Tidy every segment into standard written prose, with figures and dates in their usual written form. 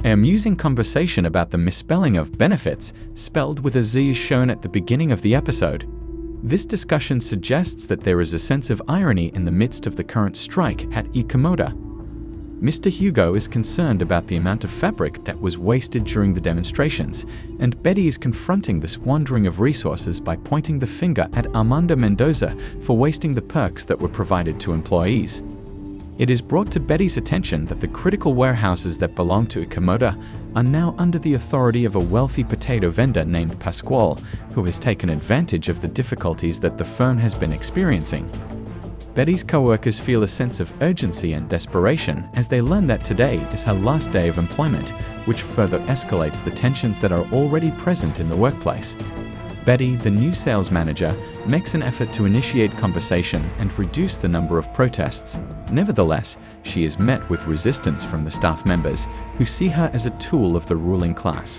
An amusing conversation about the misspelling of benefits, spelled with a Z, is shown at the beginning of the episode. This discussion suggests that there is a sense of irony in the midst of the current strike at Ikemoda. Mr. Hugo is concerned about the amount of fabric that was wasted during the demonstrations, and Betty is confronting the squandering of resources by pointing the finger at Armando Mendoza for wasting the perks that were provided to employees. It is brought to Betty's attention that the critical warehouses that belong to Ikemoda are now under the authority of a wealthy potato vendor named Pascual, who has taken advantage of the difficulties that the firm has been experiencing. Betty's co-workers feel a sense of urgency and desperation as they learn that today is her last day of employment, which further escalates the tensions that are already present in the workplace. Betty, the new sales manager, makes an effort to initiate conversation and reduce the number of protests. Nevertheless, she is met with resistance from the staff members, who see her as a tool of the ruling class.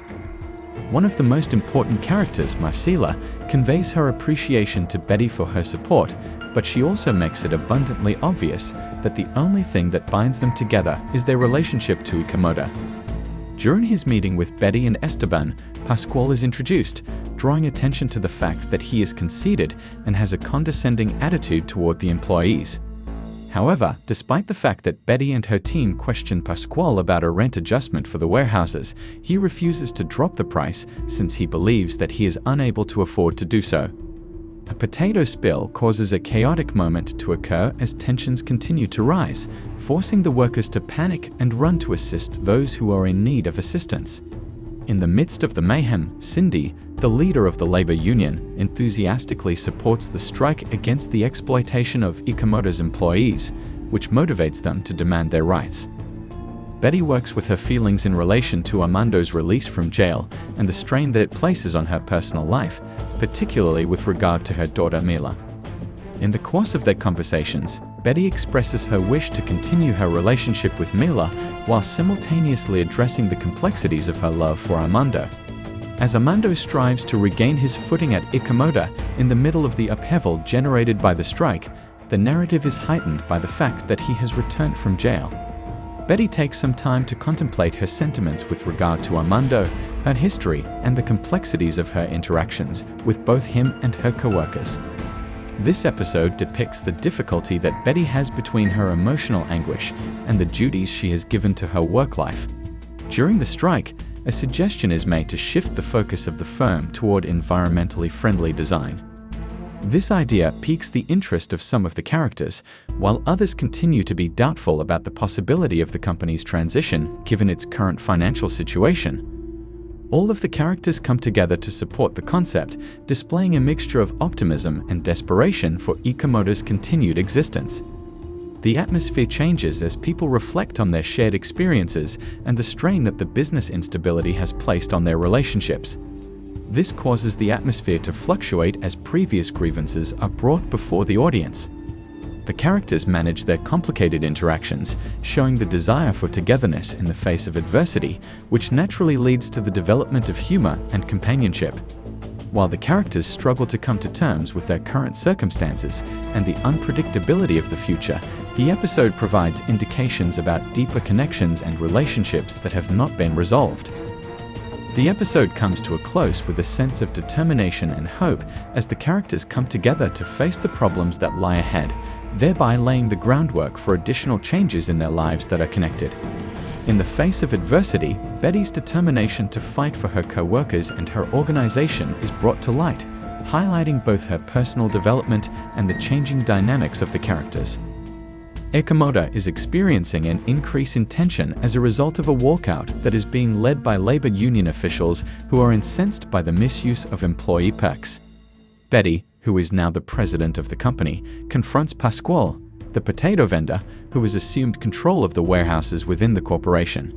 One of the most important characters, Marcela, conveys her appreciation to Betty for her support, but she also makes it abundantly obvious that the only thing that binds them together is their relationship to Ikemoda. During his meeting with Betty and Esteban, Pascual is introduced, drawing attention to the fact that he is conceited and has a condescending attitude toward the employees. However, despite the fact that Betty and her team question Pascual about a rent adjustment for the warehouses, he refuses to drop the price since he believes that he is unable to afford to do so. A potato spill causes a chaotic moment to occur as tensions continue to rise, forcing the workers to panic and run to assist those who are in need of assistance. In the midst of the mayhem, Cindy, the leader of the labor union, enthusiastically supports the strike against the exploitation of Ikemoda's employees, which motivates them to demand their rights. Betty works with her feelings in relation to Armando's release from jail and the strain that it places on her personal life, particularly with regard to her daughter Mila. In the course of their conversations, Betty expresses her wish to continue her relationship with Mila while simultaneously addressing the complexities of her love for Armando. As Armando strives to regain his footing at Ikemoda in the middle of the upheaval generated by the strike, the narrative is heightened by the fact that he has returned from jail. Betty takes some time to contemplate her sentiments with regard to Armando, her history, and the complexities of her interactions with both him and her co-workers. This episode depicts the difficulty that Betty has between her emotional anguish and the duties she has given to her work life. During the strike, a suggestion is made to shift the focus of the firm toward environmentally friendly design. This idea piques the interest of some of the characters, while others continue to be doubtful about the possibility of the company's transition given its current financial situation. All of the characters come together to support the concept, displaying a mixture of optimism and desperation for Ikemoda's continued existence. The atmosphere changes as people reflect on their shared experiences and the strain that the business instability has placed on their relationships. This causes the atmosphere to fluctuate as previous grievances are brought before the audience. The characters manage their complicated interactions, showing the desire for togetherness in the face of adversity, which naturally leads to the development of humor and companionship. While the characters struggle to come to terms with their current circumstances and the unpredictability of the future, the episode provides indications about deeper connections and relationships that have not been resolved. The episode comes to a close with a sense of determination and hope as the characters come together to face the problems that lie ahead, thereby laying the groundwork for additional changes in their lives that are connected. In the face of adversity, Betty's determination to fight for her co-workers and her organization is brought to light, highlighting both her personal development and the changing dynamics of the characters. Ikemoda is experiencing an increase in tension as a result of a walkout that is being led by labor union officials who are incensed by the misuse of employee perks. Betty, who is now the president of the company, confronts Pascual, the potato vendor, who has assumed control of the warehouses within the corporation.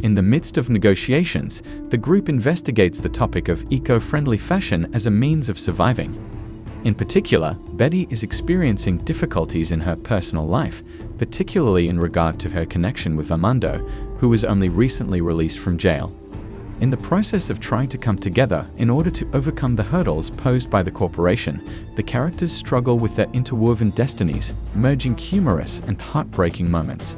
In the midst of negotiations, the group investigates the topic of eco-friendly fashion as a means of surviving. In particular, Betty is experiencing difficulties in her personal life, particularly in regard to her connection with Armando, who was only recently released from jail. In the process of trying to come together in order to overcome the hurdles posed by the corporation, the characters struggle with their interwoven destinies, merging humorous and heartbreaking moments.